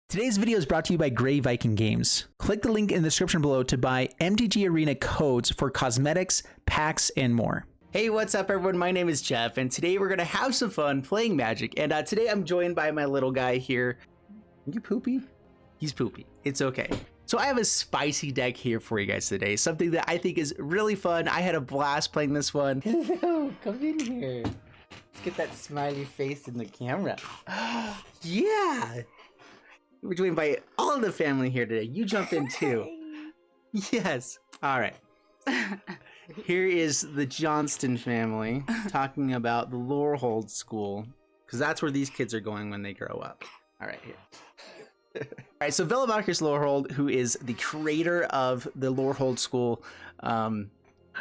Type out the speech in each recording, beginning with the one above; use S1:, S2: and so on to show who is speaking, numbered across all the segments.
S1: Today's video is brought to you by Grey Viking Games. Click the link in the description below to buy MTG Arena codes for cosmetics, packs, and more. Hey, what's up everyone? My name is Jeff, and today we're gonna have some fun playing Magic. And today I'm joined by my little guy here. Are you poopy? He's poopy. It's okay. So I have a spicy deck here for you guys today. Something that I think is really fun. I had a blast playing this one. Hello, come in here. Let's get that smiley face in the camera. Yeah. We're joined by all of the family here today. You jump in too. Yes. All right. Here is the Johnston family talking about the Lorehold school, because that's where these kids are going when they grow up. All right, here. All right, so Velomachus Lorehold, who is the creator of the Lorehold school. I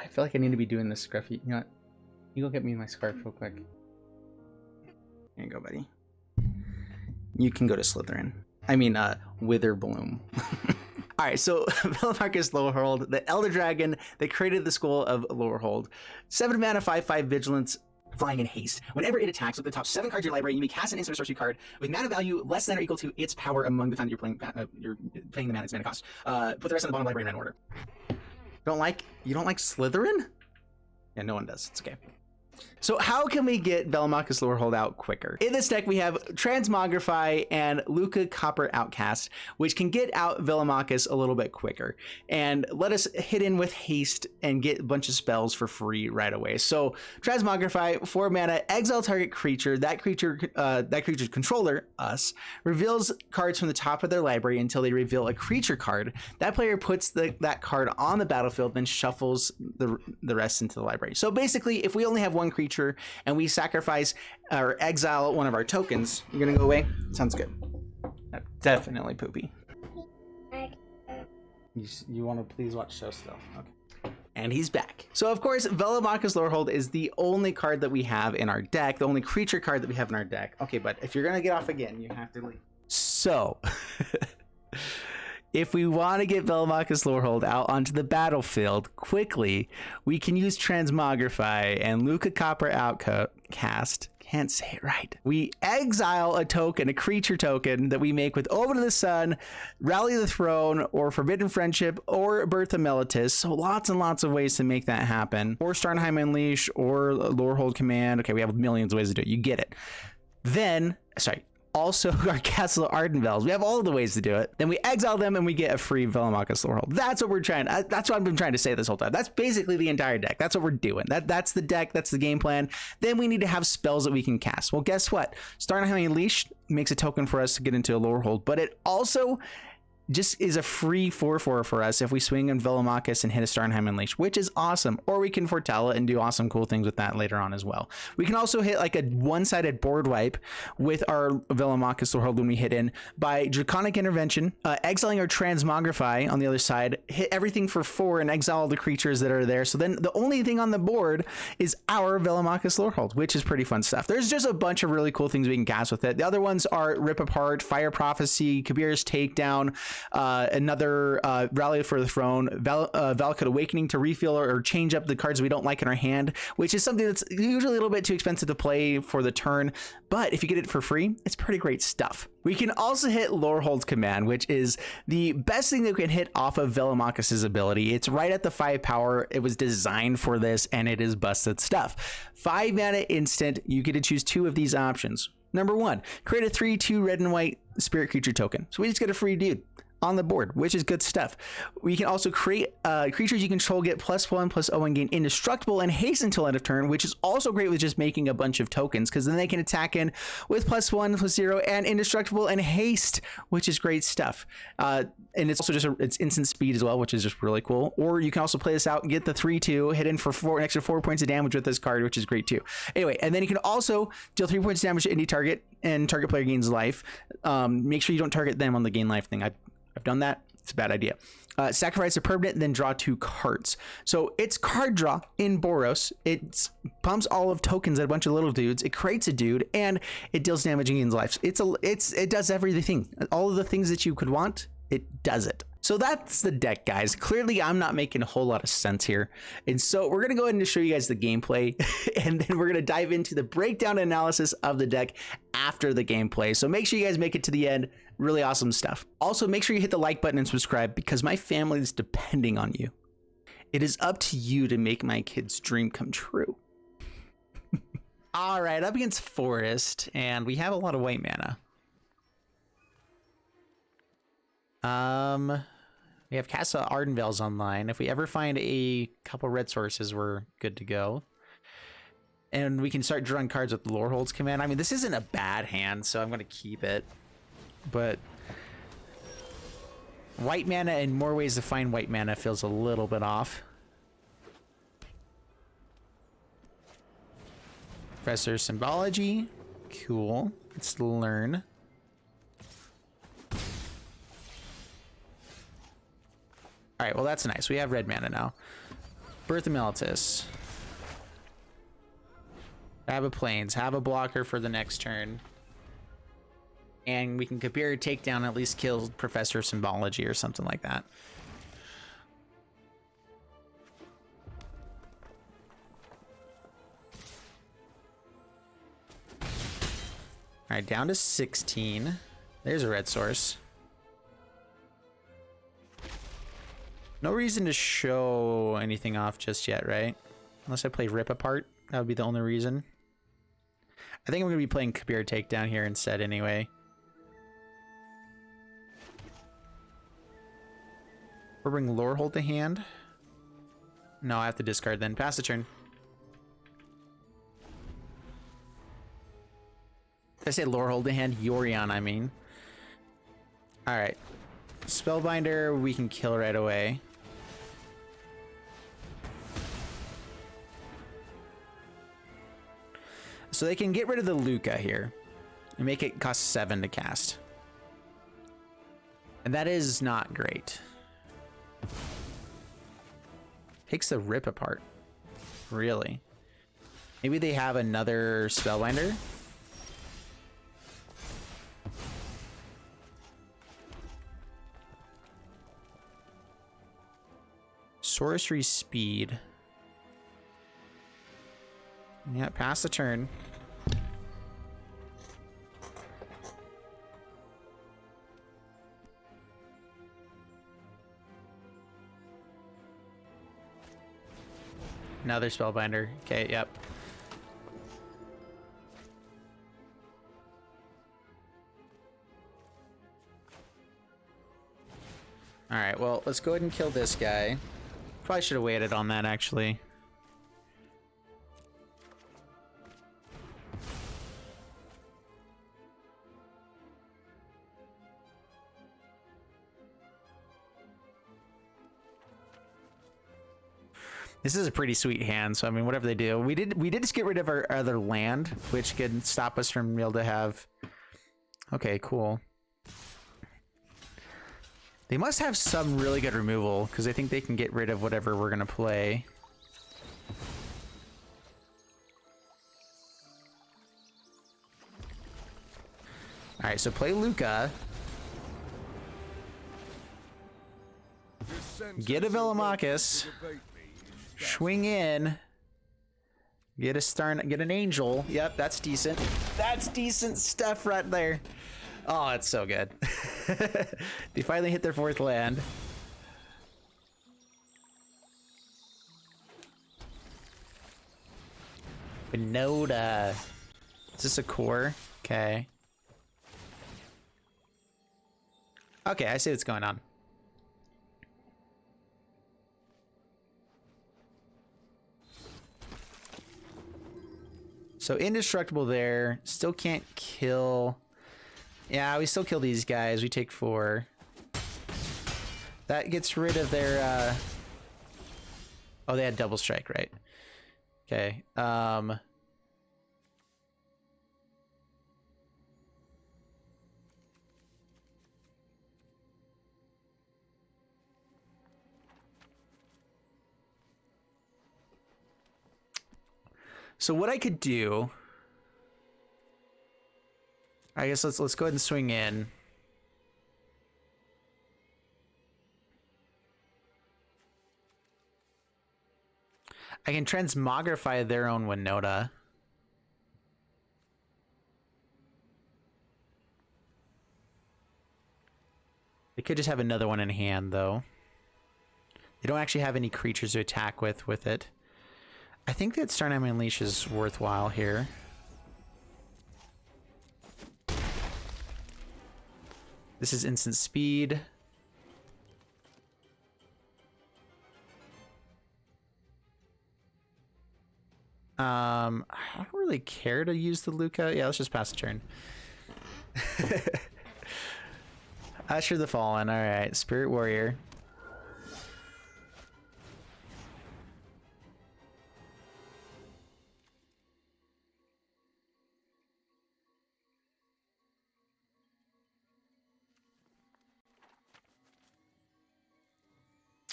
S1: feel like I need to be doing this scruffy. You know what? You go get me my scarf real quick. Here you go, buddy. You can go to Slytherin. I mean, Witherbloom. All right, so Velomachus Lorehold, the Elder Dragon that created the school of Lorehold. 7 mana, 5/5 vigilance, flying and haste. Whenever it attacks with the top 7 cards of your library, you may cast an instant or sorcery card with mana value less than or equal to its power among the time you're playing the mana its mana cost. Put the rest on the bottom library in order. You don't like Slytherin? Yeah, no one does. It's okay. So how can we get Velomachus Lorehold out quicker? In this deck, we have Transmogrify and Lukka Copper Outcast, which can get out Velomachus a little bit quicker and let us hit in with haste and get a bunch of spells for free right away. So Transmogrify, 4 mana, exile target creature. That creature's controller, us, reveals cards from the top of their library until they reveal a creature card. That player puts that card on the battlefield, then shuffles the rest into the library. So basically, if we only have one creature and we sacrifice or exile one of our tokens, you're gonna go away? Sounds good. Definitely poopy. You want to please watch show still? Okay. And he's back. So of course, Velomachus Lorehold is the only card that we have in our deck, the only creature card that we have in our deck. Okay, but if you're gonna get off again, you have to leave. So if we want to get Velomachus Lorehold out onto the battlefield quickly, we can use Transmogrify and Lukka Copper Outcast. Can't say it right. We exile a token, a creature token that we make with Omen of the Sun, Rally the Throne, or Forbidden Friendship, or Birth of Meletis. So lots and lots of ways to make that happen. Or Starnheim Unleash, or Lorehold Command. Okay, we have millions of ways to do it. You get it. Then, also our Castle of Ardenveld. We have all the ways to do it. Then we exile them and we get a free Velomachus Lorehold. That's what that's what I've been trying to say this whole time. That's basically the entire deck. That's what we're doing. That's the deck. That's the game plan. Then we need to have spells that we can cast. Well, guess what? Starnheim Unleashed makes a token for us to get into a Lorehold, but it also just is a free 4/4 for us if we swing on Velomachus and hit a Starnheim Unleash, which is awesome. Or we can foretell it and do awesome cool things with that later on as well. We can also hit like a one-sided board wipe with our Velomachus Lorehold when we hit in by Draconic Intervention, exiling our Transmogrify on the other side, hit everything for 4 and exile all the creatures that are there. So then the only thing on the board is our Velomachus Lorehold, which is pretty fun stuff. There's just a bunch of really cool things we can cast with it. The other ones are Rip Apart, Fire Prophecy, Kabir's Takedown, another Rally for the Throne, Valakut Awakening to refill or change up the cards we don't like in our hand, which is something that's usually a little bit too expensive to play for the turn, but if you get it for free, it's pretty great stuff. We can also hit Lorehold's Command, which is the best thing that we can hit off of Velomachus's ability. It's right at the 5 power. It was designed for this, and it is busted stuff. 5 mana instant. You get to choose 2 of these options. Number 1, create a 3/2 red and white spirit creature token. So we just get a free dude on the board, which is good stuff. We can also create creatures you control get +1/+0 and gain indestructible and haste until end of turn, which is also great with just making a bunch of tokens, because then they can attack in with +1/+0 and indestructible and haste, which is great stuff. And it's also just it's instant speed as well, which is just really cool. Or you can also play this out and get the 3/2 hit in for an extra 4 points of damage with this card, which is great too. Anyway, and then you can also deal 3 points of damage to any target, and target player gains life. Make sure you don't target them on the gain life thing. I've done that. It's a bad idea. Sacrifice a permanent, then draw 2 cards. So it's card draw in Boros. It pumps all of tokens at a bunch of little dudes. It creates a dude, and it deals damage and gains life. It does everything. All of the things that you could want, it does it. So that's the deck, guys. Clearly, I'm not making a whole lot of sense here. And so we're going to go ahead and show you guys the gameplay, and then we're going to dive into the breakdown analysis of the deck after the gameplay. So make sure you guys make it to the end. Really awesome stuff. Also, make sure you hit the like button and subscribe because my family is depending on you. It is up to you to make my kid's dream come true. All right, up against Forest, and we have a lot of white mana. We have Casa Ardenvale's online. If we ever find a couple red sources, we're good to go. And we can start drawing cards with Lorehold's command. I mean, this isn't a bad hand, so I'm going to keep it. But white mana and more ways to find white mana feels a little bit off. Professor Symbology. Cool. Let's learn. All right, well, that's nice. We have red mana now. Birth of Militus. Have a Plains. Have a blocker for the next turn. And we can compare takedown, at least kill Professor Symbology or something like that. All right, down to 16. There's a red source. No reason to show anything off just yet, right? Unless I play Rip Apart. That would be the only reason. I think I'm going to be playing Kabir Takedown here instead anyway. We'll bring Lorehold to hand. No, I have to discard then. Pass the turn. Did I say Lorehold to hand? Yorion, I mean. Alright. Spellbinder, we can kill right away. So they can get rid of the Lukka here and make it cost 7 to cast. And that is not great. Takes the Rip Apart. Really? Maybe they have another Spellbinder? Sorcery Speed. Yeah, pass the turn. Another Spellbinder. Okay, yep. Alright, well, let's go ahead and kill this guy. Probably should have waited on that, actually. This is a pretty sweet hand, so I mean, whatever they do. We did just get rid of our other land, which could stop us from being able to have... Okay, cool. They must have some really good removal, because I think they can get rid of whatever we're going to play. Alright, so play Lukka. Get a Velomachus. Swing in. Get a star, get an angel. Yep, that's decent. That's decent stuff right there. Oh, it's so good. They finally hit their 4th land. Benoda. Is this a core? Okay. Okay, I see what's going on. So indestructible there. Still can't kill. Yeah, we still kill these guys. We take 4. That gets rid of their... Oh, they had double strike, right? Okay. So what I could do, I guess let's go ahead and swing in. I can transmogrify their own Winota. They could just have another one in hand, though. They don't actually have any creatures to attack with it. I think that Starnam Unleash is worthwhile here. This is instant speed. I don't really care to use the Lukka. Yeah, let's just pass the turn. Usher the Fallen. All right, Spirit Warrior.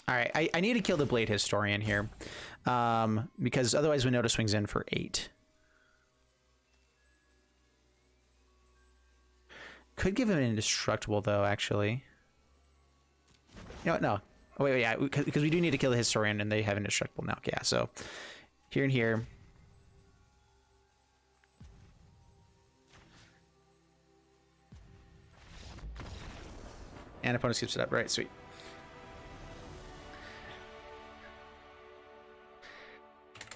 S1: All right, I need to kill the Blade Historian here, because otherwise Winota swings in for 8. Could give him an indestructible though, actually. You know what? No. Oh wait, yeah, because we do need to kill the Historian, and they have indestructible now. Yeah, so here and here. And opponent skips it up. Right, sweet.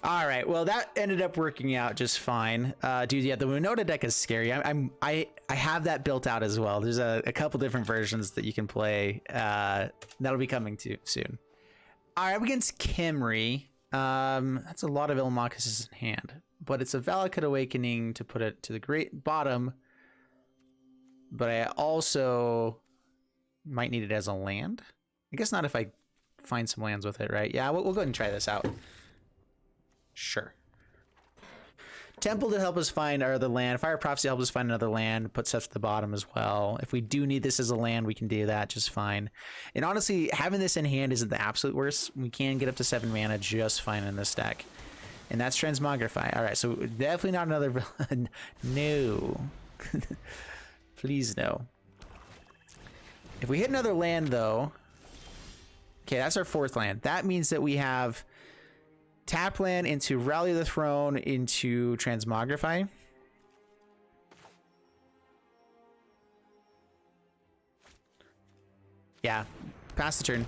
S1: All right, well that ended up working out just fine, dude. Yeah, the Winota deck is scary. I have that built out as well. There's a couple different versions that you can play. That'll be coming too soon. All right, up against Kimri. That's a lot of Ilmakises in hand, but it's a Valakut Awakening to put it to the great bottom. But I also might need it as a land. I guess not if I find some lands with it, right? Yeah, we'll go ahead and try this out. Sure. Temple to help us find our other land. Fire Prophecy helps us find another land. Put stuff to the bottom as well. If we do need this as a land, we can do that just fine. And honestly, having this in hand isn't the absolute worst. We can get up to 7 mana just fine in this deck. And that's Transmogrify. All right, so definitely not another villain. No. Please no. If we hit another land, though... Okay, that's our 4th land. That means that we have... tap land into Rally the Throne into Transmogrify. Yeah, pass the turn.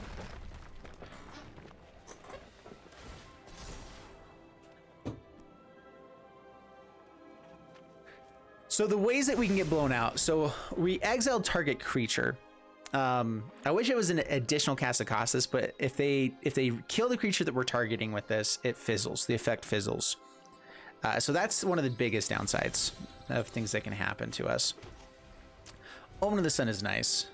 S1: So the ways that we can get blown out. So we exile target creature. I wish it was an additional cast of Casas, but if they kill the creature that we're targeting with this, it fizzles. The effect fizzles. So that's one of the biggest downsides of things that can happen to us. Omen of the Sun is nice.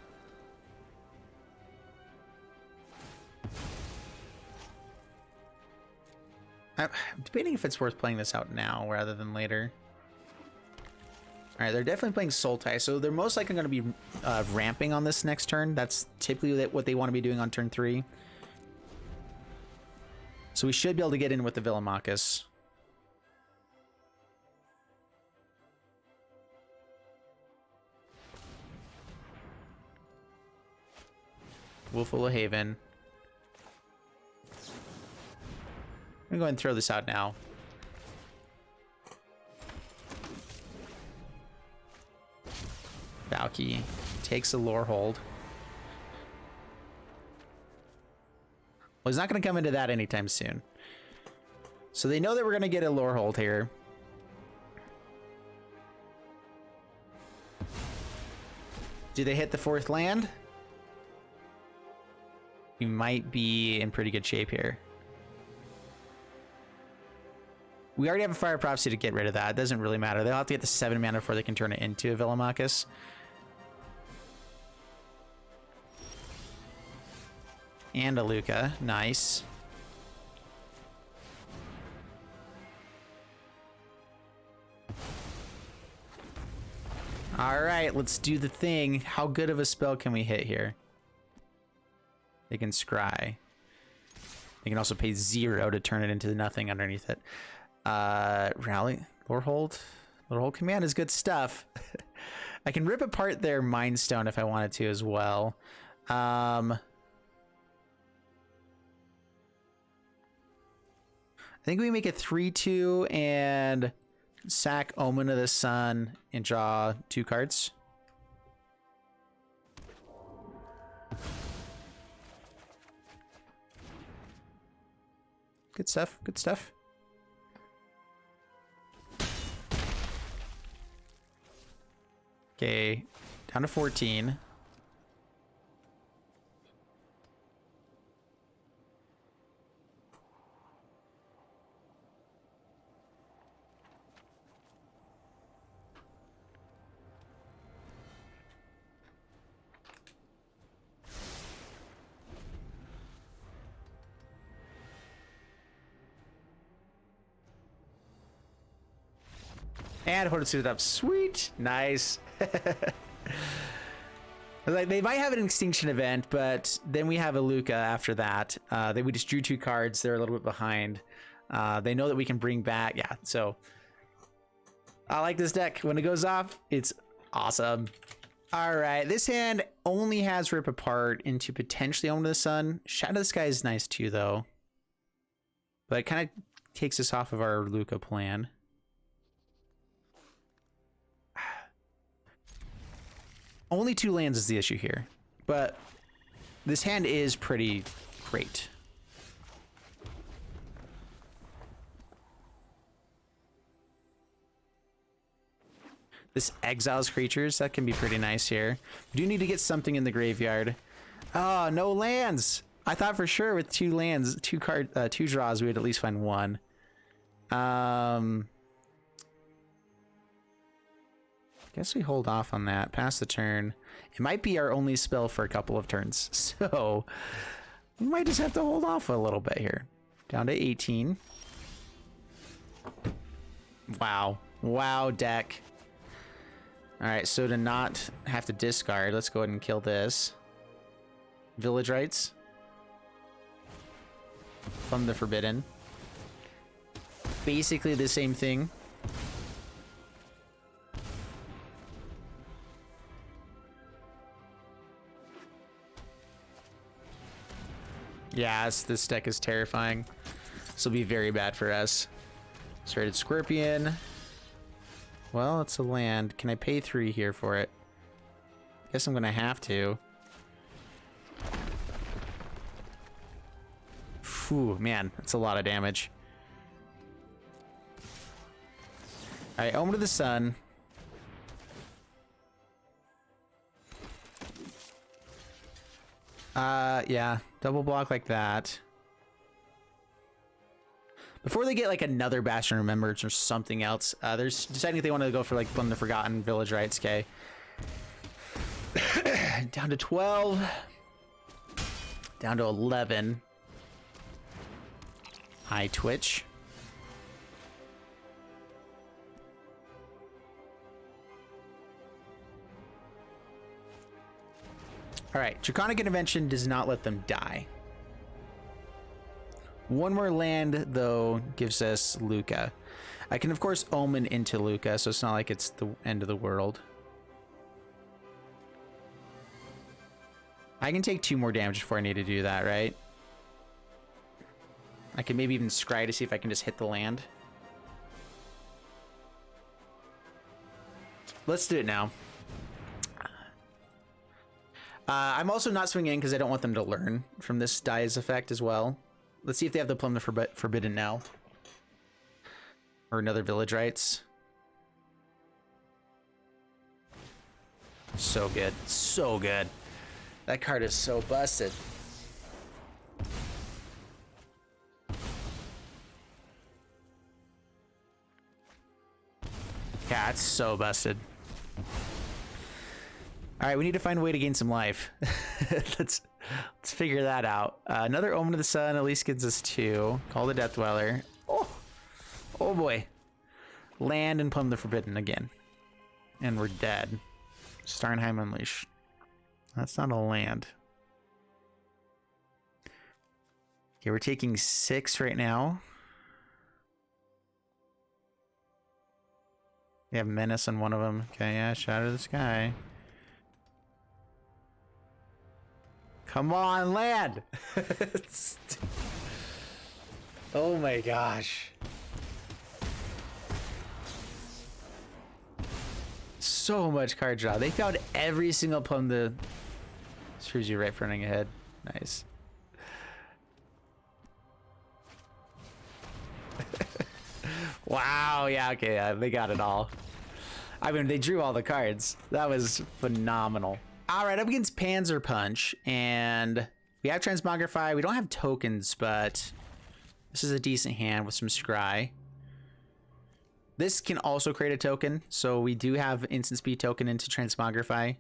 S1: I'm debating if it's worth playing this out now rather than later. All right, they're definitely playing Sultai, so they're most likely going to be ramping on this next turn. That's typically what they want to be doing on turn 3. So we should be able to get in with the Villamachus. Wolfula Haven. I'm going to go ahead and throw this out now. Valky takes a Lorehold. Well, he's not going to come into that anytime soon. So they know that we're going to get a Lorehold here. Do they hit the 4th land? We might be in pretty good shape here. We already have a Fire Prophecy to get rid of that. It doesn't really matter. They'll have to get the 7 mana before they can turn it into a Villamachus. And a Lukka. Nice. All right, let's do the thing. How good of a spell can we hit here? They can scry. They can also pay 0 to turn it into nothing underneath it. Rally, Lorehold. Lorehold Command is good stuff. I can rip apart their Mind Stone if I wanted to as well. I think we make it 3-2 and sack Omen of the Sun and draw 2 cards. Good stuff. Good stuff. Okay, down to 14. And hold it suited up. Sweet. Nice. Like, they might have an extinction event, but then we have a Lukka after that. We just drew 2 cards. They're a little bit behind. They know that we can bring back. Yeah, so I like this deck. When it goes off, it's awesome. All right, this hand only has Rip Apart into potentially Omen of the Sun. Shadow of the Sky is nice too, though. But it kind of takes us off of our Lukka plan. Only 2 lands is the issue here, but this hand is pretty great. This exiles creatures, that can be pretty nice here. We do need to get something in the graveyard. Oh, no lands! I thought for sure with 2 lands, 2 draws, we would at least find 1. Guess we hold off on that. Pass the turn. It might be our only spell for a couple of turns, so we might just have to hold off a little bit here. Down to 18. Wow. Wow, deck. All right, so to not have to discard, let's go ahead and kill this. Village Rites. From the Forbidden. Basically the same thing. Yes, this deck is terrifying. This will be very bad for us. Serrated Scorpion. Well, it's a land. Can I pay 3 here for it? Guess I'm gonna have to. Phew, man, that's a lot of damage. Alright, Omen of the Sun. Yeah, double block like that. Before they get like another Bastion Remembrance or something else, they're deciding if they want to go for like Blend the Forgotten, Village Rites, okay. Down to 12. Down to 11. High Twitch. All right, Draconic Intervention does not let them die. 1 more land, though, gives us Lukka. I can, of course, Omen into Lukka, so it's not like it's the end of the world. I can take 2 more damage before I need to do that, right? I can maybe even scry to see if I can just hit the land. Let's do it now. I'm also not swinging in because I don't want them to learn from this Die's effect as well. Let's see if they have the Plum the Forbidden now. Or another Village Rites. So good. So good. That card is so busted. Yeah, it's so busted. All right, we need to find a way to gain some life. let's figure that out. Another Omen of the Sun at least gives us 2. Call the Death Dweller. Oh boy. Land and Plum the Forbidden again. And we're dead. Starnheim Unleash. That's not a land. Okay, we're taking 6 right now. We have Menace on one of them. Okay, yeah, Shadow of the Sky. Come on, land! Oh my gosh. So much card draw. They found every single plum that screws you right for running ahead. Nice. Wow, yeah, okay, yeah, they got it all. I mean, they drew all the cards. That was phenomenal. All right, up against Panzer Punch, and we have Transmogrify. We don't have tokens, but this is a decent hand with some scry. This can also create a token, so we do have instant speed token into Transmogrify.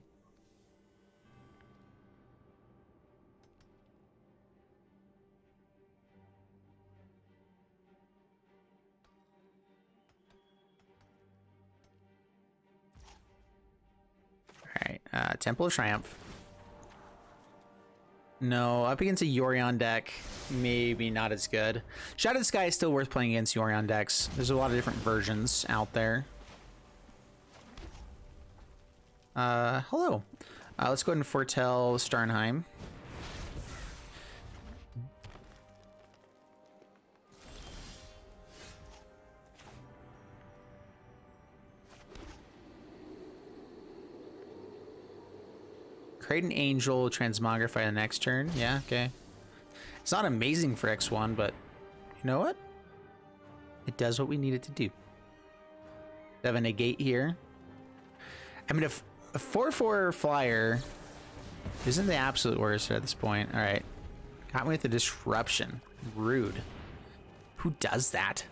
S1: Alright, Temple of Triumph. No, up against a Yorion deck, maybe not as good. Shadow of the Sky is still worth playing against Yorion decks. There's a lot of different versions out there. Hello. Let's go ahead and foretell Starnheim. Create an angel, transmogrify the next turn. Yeah, okay. It's not amazing for X1, but you know what? It does what we need it to do. We have a negate here. I mean, if a 4/4 flyer isn't the absolute worst at this point. All right. Got me with the disruption. Rude. Who does that?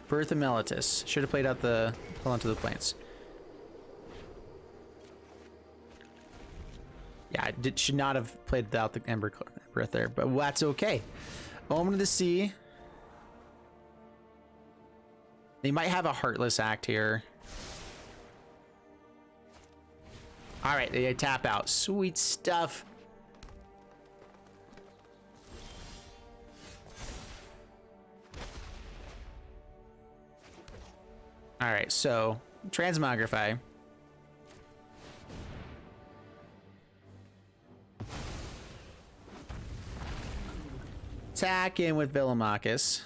S1: Birth of Melitus. Should have played out the pull onto the plains. Yeah, I should not have played without the Ember Breath there, but that's okay. Omen of the Sea. They might have a Heartless Act here. All right, they tap out. Sweet stuff. All right, so Transmogrify. Attack in with Villamachus.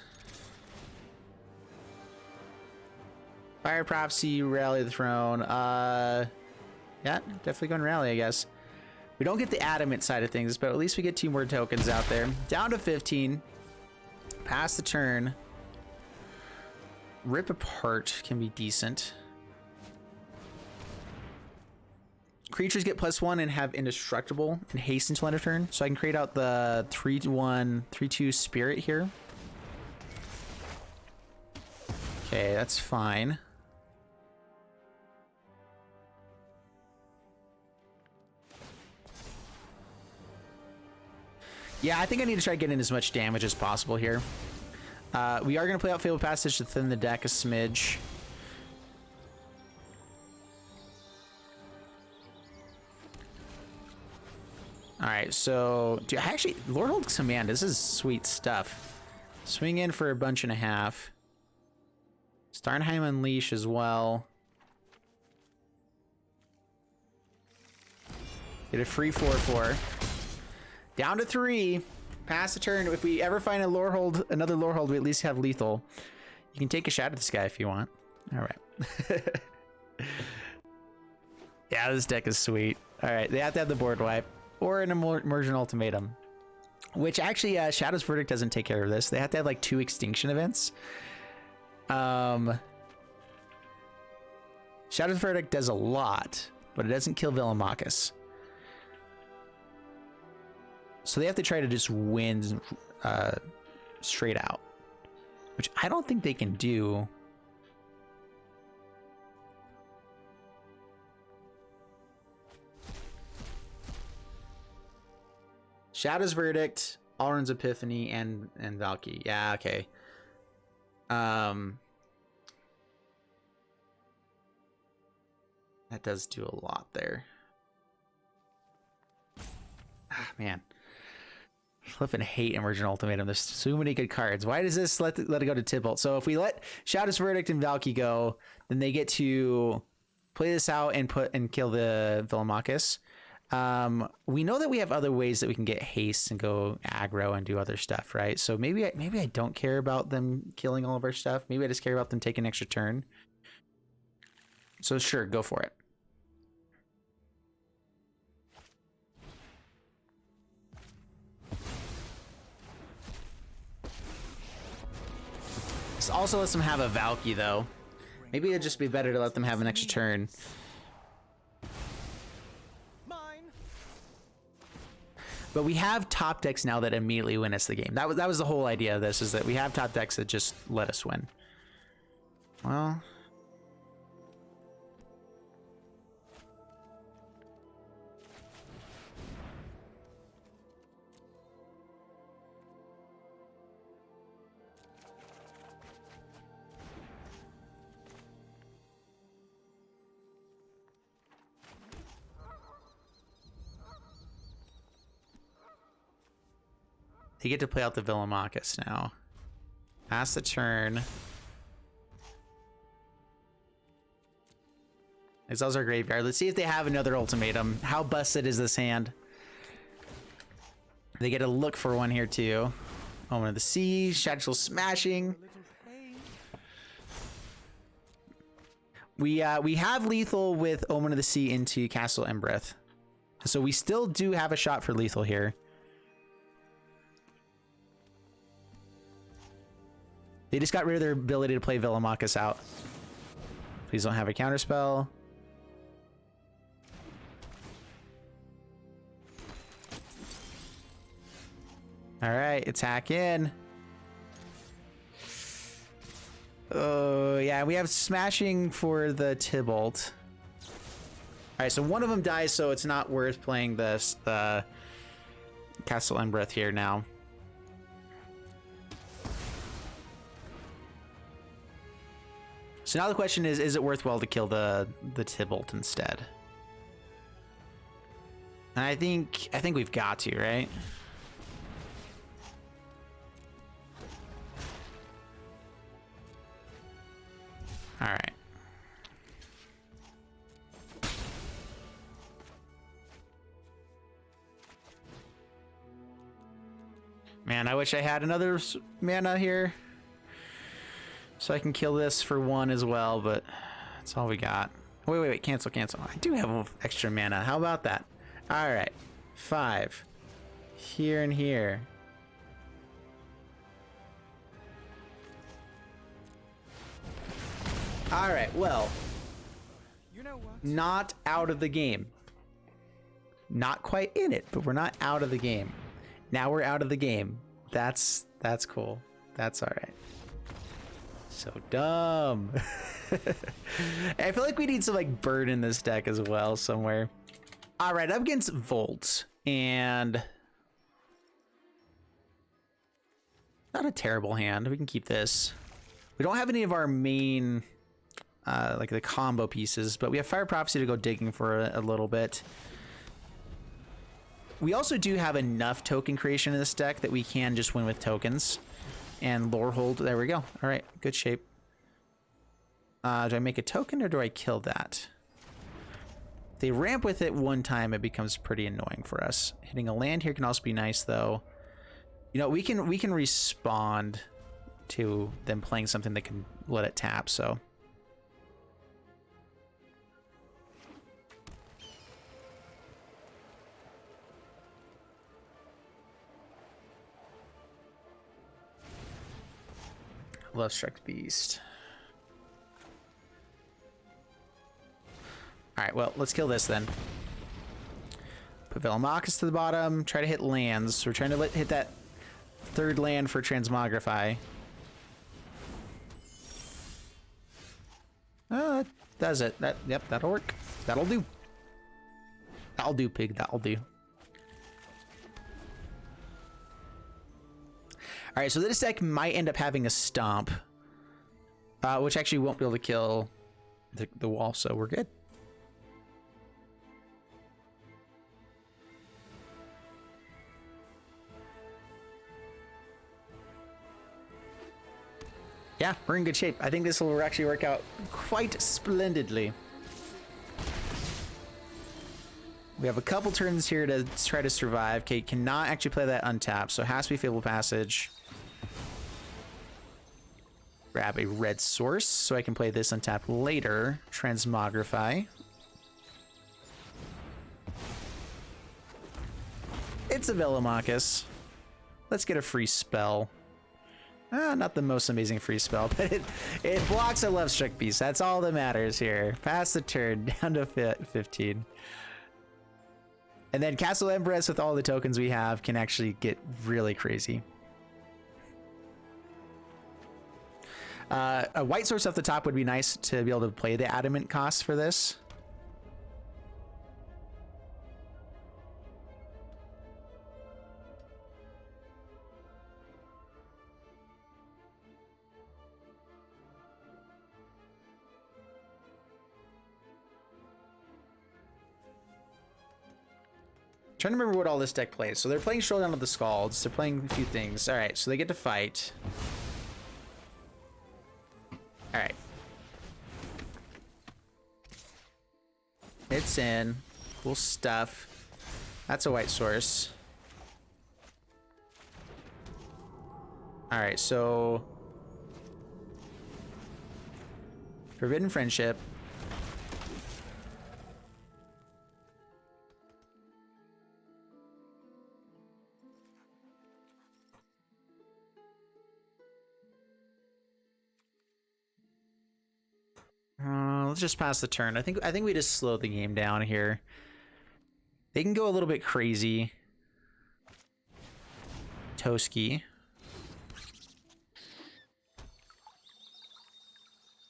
S1: Fire Prophecy, Rally the Throne. Yeah, definitely going Rally, I guess. We don't get the Adamant side of things, but at least we get 2 more tokens out there. Down to 15. Pass the turn. Rip Apart can be decent. Creatures get +1 and have Indestructible and haste until end of turn. So I can create out the 3/1, 3/2 Spirit here. Okay, that's fine. Yeah, I think I need to try getting as much damage as possible here. We are going to play out Fabled Passage to thin the deck a smidge. Alright, so... Dude, actually, Lorehold Command, this is sweet stuff. Swing in for a bunch and a half. Starnheim Unleash as well. Get a free 4/4. Down to 3. Pass the turn. If we ever find a Lorehold, another Lorehold, we at least have lethal. You can take a shot at this guy if you want. All right. Yeah, this deck is sweet. All right, they have to have the board wipe or an Immersion Ultimatum, which actually Shadow's Verdict doesn't take care of this. They have to have like 2 extinction events. Shadow's Verdict does a lot, but it doesn't kill Villamachus. So they have to try to just win straight out, which I don't think they can do. Shadow's Verdict, Alrund's Epiphany, and Valky. Yeah, okay. That does do a lot there. Ah, man. flipping hate Emergent Ultimatum. There's so many good cards. Why does this let it go to Tybalt? So if we let Shadow's Verdict and Valky go, then they get to play this out and kill the Villamachus. We know that we have other ways that we can get haste and go aggro and do other stuff, right? So maybe I don't care about them killing all of our stuff. Maybe I just care about them taking an extra turn. So sure, go for it. This also lets them have a Valky though. Maybe it'd just be better to let them have an extra turn. But we have top decks now that immediately win us the game. That was the whole idea of this, is that we have top decks that just let us win. Well, they get to play out the Villamachus now. Pass the turn. Exiles our graveyard. Let's see if they have another ultimatum. How busted is this hand? They get to look for one here too. Omen of the Sea, Shadow Smashing. We have lethal with Omen of the Sea into Castle Embereth. So we still do have a shot for lethal here. They just got rid of their ability to play Villamachus out. Please don't have a counterspell. All right, attack in. Oh, yeah, we have smashing for the Tybalt. All right, so one of them dies, so it's not worth playing this Castle Embereth here now. So now the question is it worthwhile to kill the Tybalt instead? And I think we've got to, right? All right. Man, I wish I had another mana here, so I can kill this for one as well, but that's all we got. Wait, cancel. I do have extra mana. How about that? All right, 5 here and here. All right, well, you know what? Not out of the game. Not quite in it, but we're not out of the game. Now we're out of the game. That's cool. That's all right. So dumb. I feel like we need some like bird in this deck as well somewhere. All right, up against Volt, and not a terrible hand. We can keep this. We don't have any of our main like the combo pieces, but we have Fire Prophecy to go digging for a little bit. We also do have enough token creation in this deck that we can just win with tokens. And Lorehold, there we go. All right, good shape. Do I make a token or do I kill that? If they ramp with it one time, it becomes pretty annoying for us. Hitting a land here can also be nice though. You know, we can respond to them playing something that can let it tap, so. Love Struck Beast. All right, well, let's kill this then. Put Villamachus to the bottom. Try to hit lands. We're trying to hit that third land for Transmogrify. That does it. Yep, that'll work. That'll do. That'll do, pig. That'll do. All right, so this deck might end up having a Stomp, which actually won't be able to kill the wall, so we're good. Yeah, we're in good shape. I think this will actually work out quite splendidly. We have a couple turns here to try to survive. Okay, cannot actually play that untapped, so it has to be Fabled Passage. Grab a red source so I can play this untapped later. Transmogrify. It's a Velomachus. Let's get a free spell. Not the most amazing free spell, but it blocks a Love Struck Beast. That's all that matters here. Pass the turn down to 15. And then Castle Empress with all the tokens we have can actually get really crazy. A white source off the top would be nice to be able to play the Adamant cost for this. Trying to remember what all this deck plays. So they're playing Showdown of the Scalds. They're playing a few things. All right, so they get to fight. All right. It's in. Cool stuff. That's a white source. All right, so Forbidden Friendship. Let's just pass the turn. I think we just slow the game down here. They can go a little bit crazy. Toski.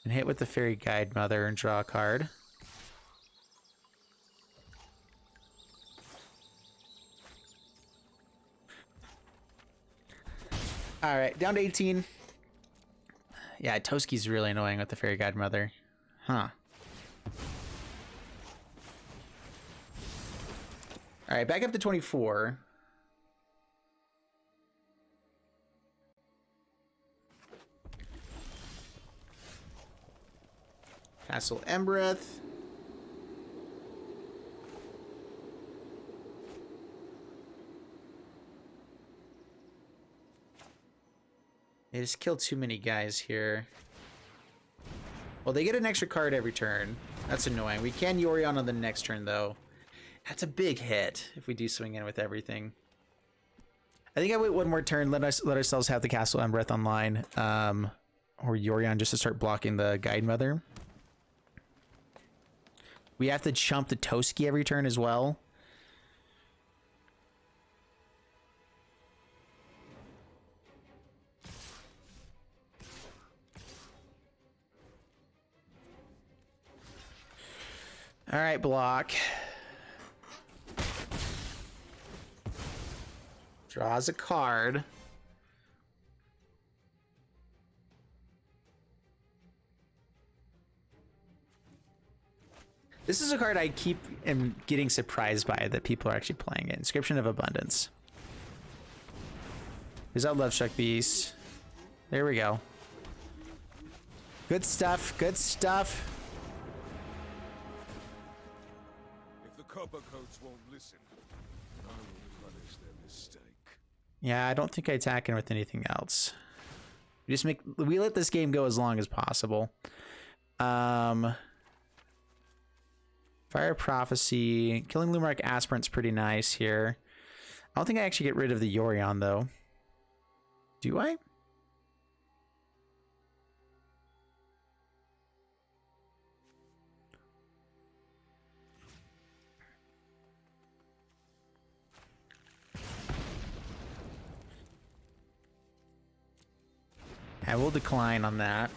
S1: And hit with the Fairy Guide Mother and draw a card. All right, down to 18. Yeah, Toski's really annoying with the Fairy Guide Mother. Huh. All right, back up to 24. Castle Embereth. They just killed too many guys here. Well, they get an extra card every turn. That's annoying. We can Yorion on the next turn, though. That's a big hit if we do swing in with everything. I think I wait one more turn. Let ourselves have the Castle Embereth online. Or Yorion just to start blocking the Guide Mother. We have to chump the Toski every turn as well. All right, block. Draws a card. This is a card I am getting surprised by that people are actually playing it. Inscription of Abundance. Is that Love Struck Beast? There we go. Good stuff. Good stuff.
S2: Copper coats won't listen. I will punish their mistake.
S1: Yeah, I don't think I attack in with anything else. We let this game go as long as possible. Fire Prophecy. Killing Lumark Aspirant's pretty nice here. I don't think I actually get rid of the Yorion though. Do I? I will decline on that.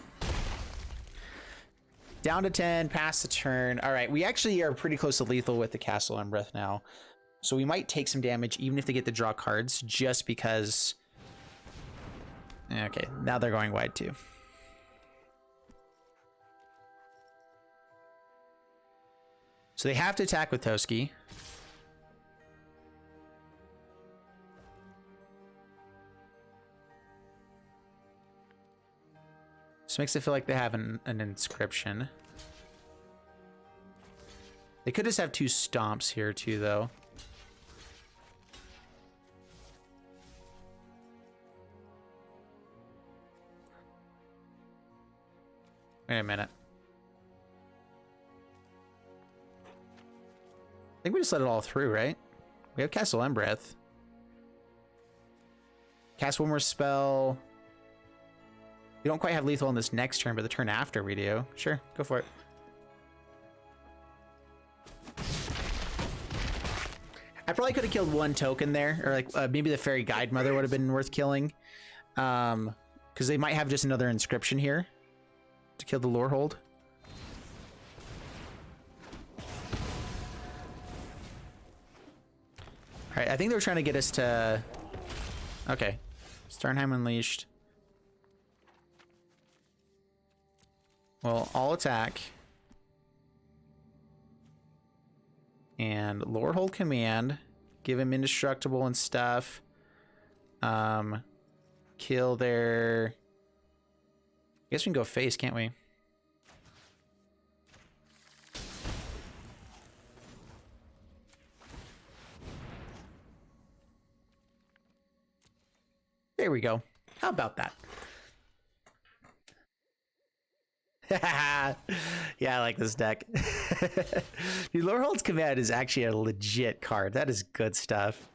S1: Down to 10, pass the turn. All right, we actually are pretty close to lethal with the Castle Embereth now. So we might take some damage even if they get to draw cards just because... Okay, now they're going wide too. So they have to attack with Toski. This makes it feel like they have an inscription. They could just have 2 stomps here too, though. Wait a minute. I think we just let it all through, right? We have Castle Embreath. Cast one more spell. We don't quite have lethal on this next turn, but the turn after we do. Sure, go for it. I probably could have killed 1 token there, or like maybe the Fairy Guide Mother would have been worth killing. Because they might have just another inscription here to kill the Lorehold. Alright, I think they were trying to get us to... Okay. Starnheim Unleashed. Well, all attack. And Lorehold command. Give him indestructible and stuff. Kill their... I guess we can go face, can't we? There we go. How about that? Yeah, I like this deck. Dude, Lorehold's Command is actually a legit card. That is good stuff.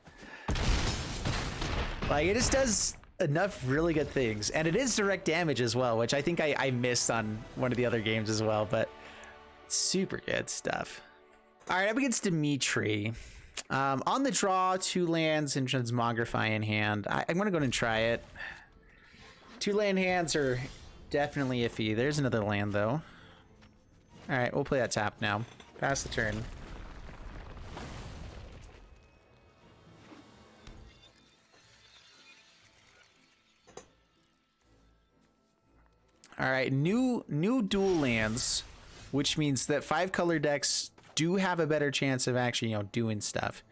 S1: Like, it just does enough really good things. And it is direct damage as well, which I think I missed on one of the other games as well, but super good stuff. All right, up against Dimitri. On the draw, 2 lands and Transmogrify in hand. I'm going to go ahead and try it. 2 land hands are definitely iffy. There's another land, though. All right, we'll play that tap now. Pass the turn. All right, new dual lands, which means that 5-color decks do have a better chance of actually, you know, doing stuff.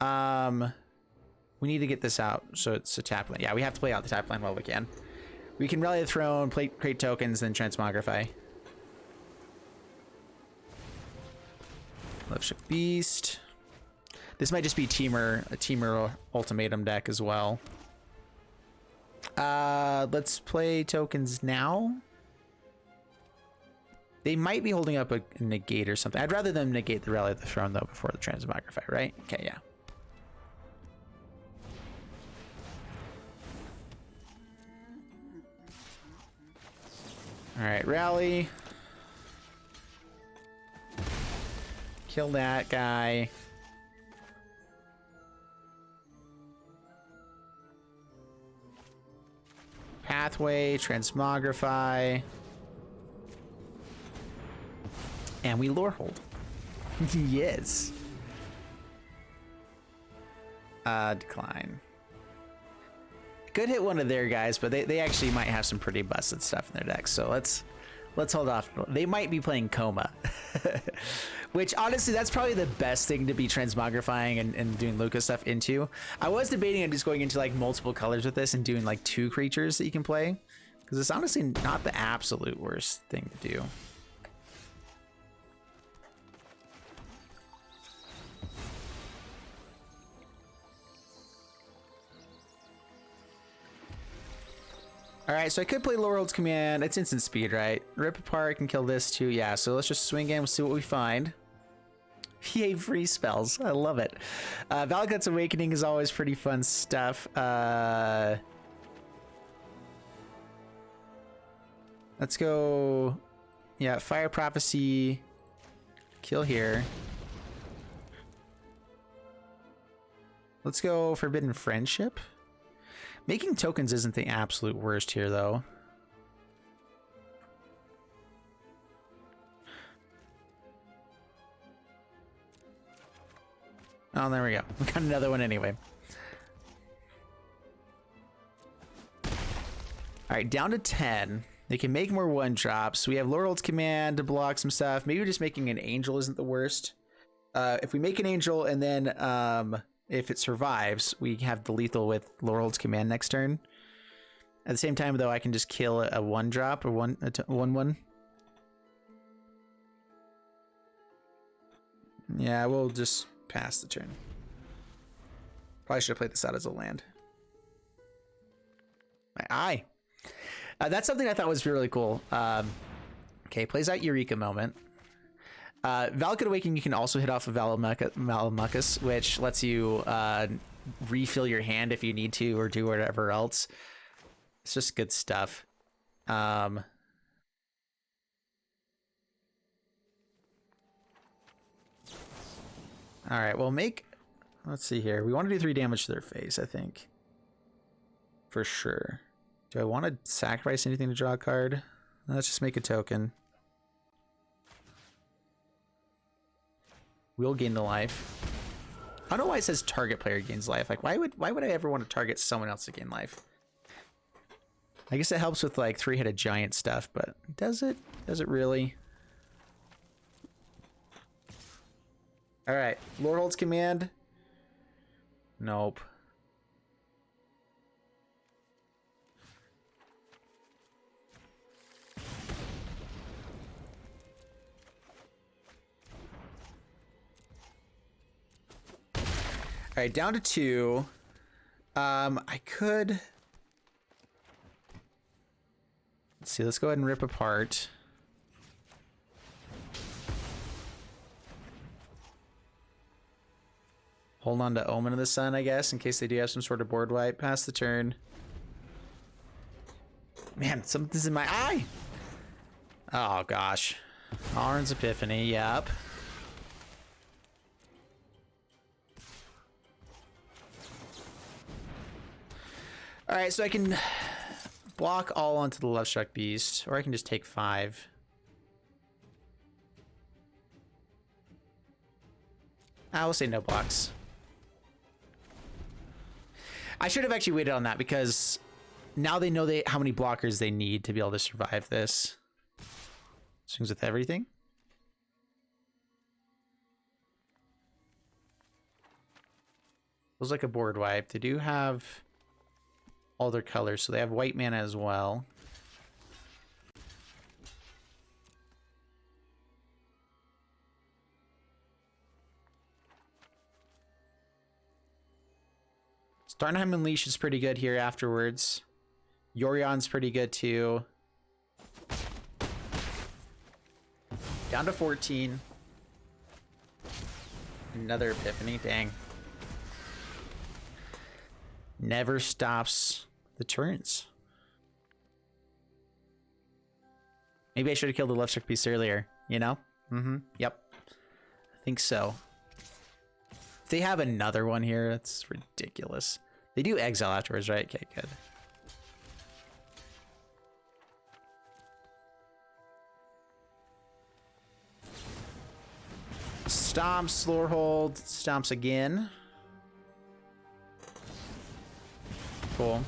S1: We need to get this out, so it's a tap land. Yeah, we have to play out the tap land while we can. We can Rally the Throne, create tokens, then Transmogrify. Loveship Beast. This might just be a teamer ultimatum deck as well. Let's play tokens now. They might be holding up a negate or something. I'd rather them negate the Rally of the Throne, though, before the Transmogrify, right? Okay, yeah. All right, Rally. Kill that guy. Pathway, Transmogrify. And we Lorehold. Yes. Decline. Could hit one of their guys, but they actually might have some pretty busted stuff in their decks. So let's hold off. They might be playing Coma. Which honestly, that's probably the best thing to be transmogrifying and doing Lukka stuff into. I was debating on just going into like multiple colors with this and doing like 2 creatures that you can play. Because it's honestly not the absolute worst thing to do. All right, so I could play Lorehold's Command. It's instant speed, right? Rip apart can kill this too. Yeah, so let's just swing in and see what we find. Yay, free spells. I love it. Valakut's Awakening is always pretty fun stuff. Let's go. Yeah, Fire Prophecy. Kill here. Let's go Forbidden Friendship. Making tokens isn't the absolute worst here, though. Oh, there we go. We got another one anyway. All right, down to 10. They can make more 1-drops. We have Lorehold's Command to block some stuff. Maybe just making an Angel isn't the worst. If we make an Angel and then... if it survives, we have the lethal with Lorehold's Command next turn. At the same time, though, I can just kill a 1-drop or 1/1. Yeah, we'll just pass the turn. Probably should have played this out as a land. My eye. That's something I thought was really cool. Okay, plays out Eureka Moment. Valakut Awakening, you can also hit off of Valamuckus, which lets you refill your hand if you need to or do whatever else. It's just good stuff. All right, well, let's see here. We want to do 3 damage to their face, I think. For sure. Do I want to sacrifice anything to draw a card? Let's just make a token. We'll gain the life. I don't know why it says target player gains life. Like, why would I ever want to target someone else to gain life? I guess it helps with like 3-headed giant stuff, but does it? Does it really? All right, Lorehold's command. Nope. All right, down to 2. I could. Let's see. Let's go ahead and rip apart. Hold on to Omen of the Sun, I guess, in case they do have some sort of board wipe. Pass the turn. Man, something's in my eye. Oh, gosh. Oran's Epiphany, yep. All right, so I can block all onto the Love Struck Beast, or I can just take 5. I will say no blocks. I should have actually waited on that because now they know how many blockers they need to be able to survive this. Swings with everything. Feels like a board wipe. They do have all their colors, so they have white mana as well. Starnheim Unleash is pretty good here afterwards. Yorion's pretty good too. Down to 14. Another Epiphany, dang. Never stops the turns. Maybe I should have killed the Love Struck Beast earlier, you know? Yep. I think so. If they have another one here, that's ridiculous. They do exile afterwards, right? Okay, good. Stomps, Lorehold, stomps again. Cool.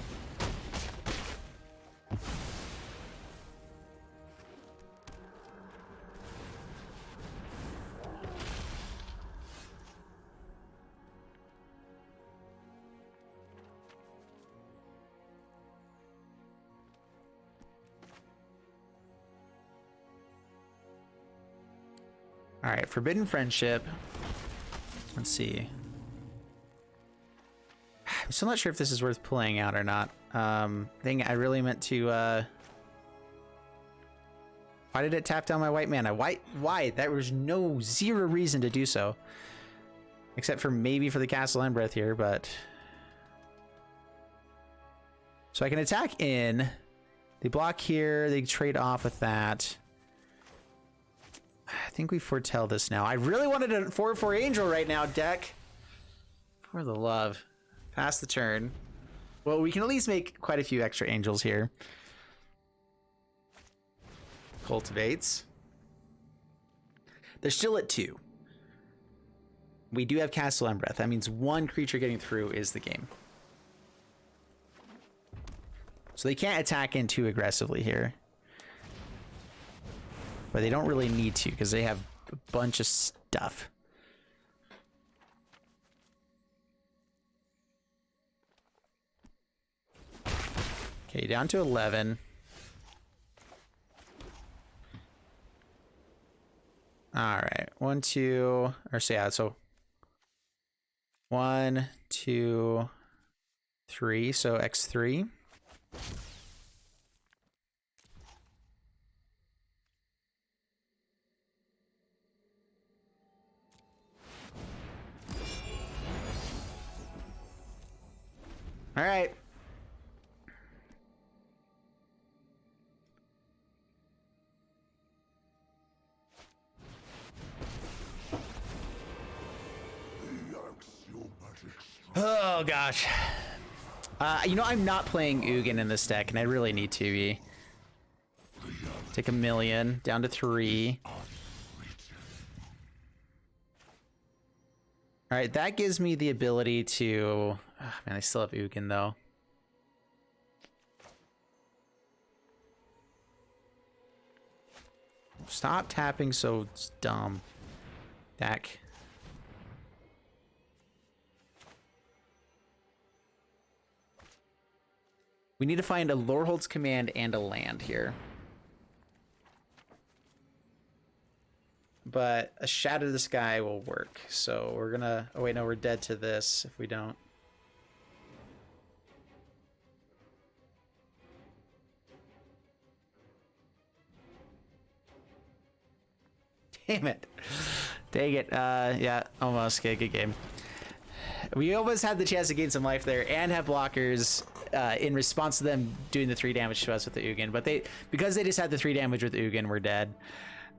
S1: All right, Forbidden Friendship. Let's see. I'm still not sure if this is worth playing out or not. Thing I really meant to. Why did it tap down my white mana? Why? There was zero reason to do so, except for maybe for the Castle Embereth here. But so I can attack in. They block here. They trade off with that. I think we foretell this now. I really wanted a 4/4 Angel right now, deck. For the love. Pass the turn. Well, we can at least make quite a few extra angels here. Cultivates. They're still at 2. We do have Castle Embereth. That means 1 creature getting through is the game. So they can't attack in too aggressively here. But they don't really need to because they have a bunch of stuff. Okay, down to 11. All right, 1, 2, or so yeah, so 1, 2, 3, so X3. All right. Oh gosh. You know, I'm not playing Ugin in this deck, and I really need to be. Take 1,000,000 down to 3. All right, that gives me the ability to. Oh, man, I still have Ugin though. Stop tapping so dumb, deck. We need to find a Lorehold's Command and a land here. But a Shadow the Sky will work. So we're gonna... Oh wait, no, we're dead to this if we don't. Damn it. Dang it. Yeah, almost. Okay, good game. We almost had the chance to gain some life there and have blockers in response to them doing the 3 damage to us with the Ugin. But because they just had the 3 damage with Ugin, we're dead.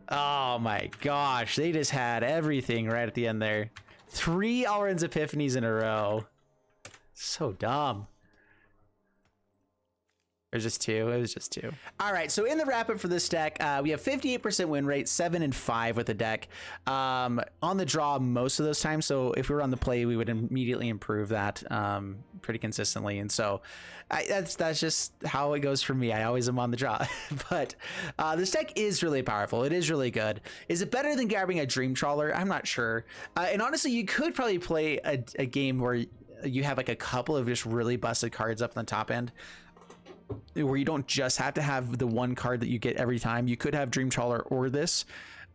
S1: Oh my gosh. They just had everything right at the end there. 3 Alrund's Epiphanies in a row. So dumb. It was just 2. It was just 2. All right, so in the wrap up for this deck, we have 58% win rate, 7 and 5 with the deck. On the draw most of those times, so if we were on the play, we would immediately improve that pretty consistently. And so that's just how it goes for me. I always am on the draw. But this deck is really powerful. It is really good. Is it better than grabbing a Dream Trawler? I'm not sure. And honestly, you could probably play a game where you have like a couple of just really busted cards up on the top end, where you don't just have to have the one card that you get every time. You could have Dream Trawler or this.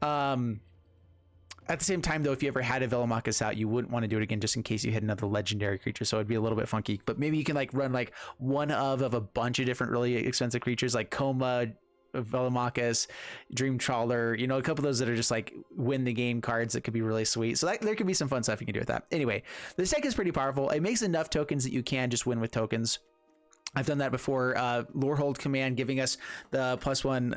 S1: At the same time, though, if you ever had a Velomachus out, you wouldn't want to do it again just in case you hit another legendary creature, so it'd be a little bit funky. But maybe you can like run like one of a bunch of different really expensive creatures like Coma, Velomachus, Dream Trawler, you know, a couple of those that are just like win the game cards that could be really sweet. So there could be some fun stuff you can do with that. Anyway, this deck is pretty powerful. It makes enough tokens that you can just win with tokens. I've done that before. Lorehold Command giving us the +1,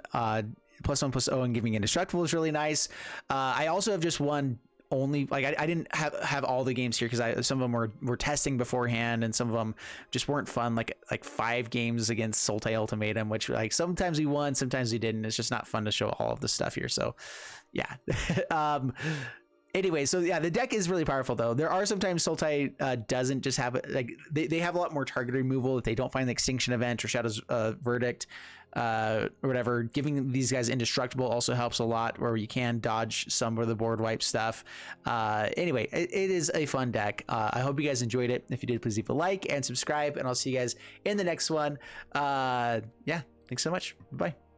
S1: +1/+0 and giving Indestructible is really nice. I also have just won only, like I didn't have all the games here because some of them were testing beforehand, and some of them just weren't fun. Like 5 games against Sultai Ultimatum, which like sometimes we won, sometimes we didn't. It's just not fun to show all of the stuff here. So yeah. Anyway, so yeah, the deck is really powerful though. There are sometimes Sultai doesn't just have like they have a lot more target removal if they don't find the Extinction Event or Shadow's Verdict or whatever. Giving these guys Indestructible also helps a lot, where you can dodge some of the board wipe stuff. Anyway, it is a fun deck. I hope you guys enjoyed it. If you did, please leave a like and subscribe, and I'll see you guys in the next one. Yeah, thanks so much. Bye.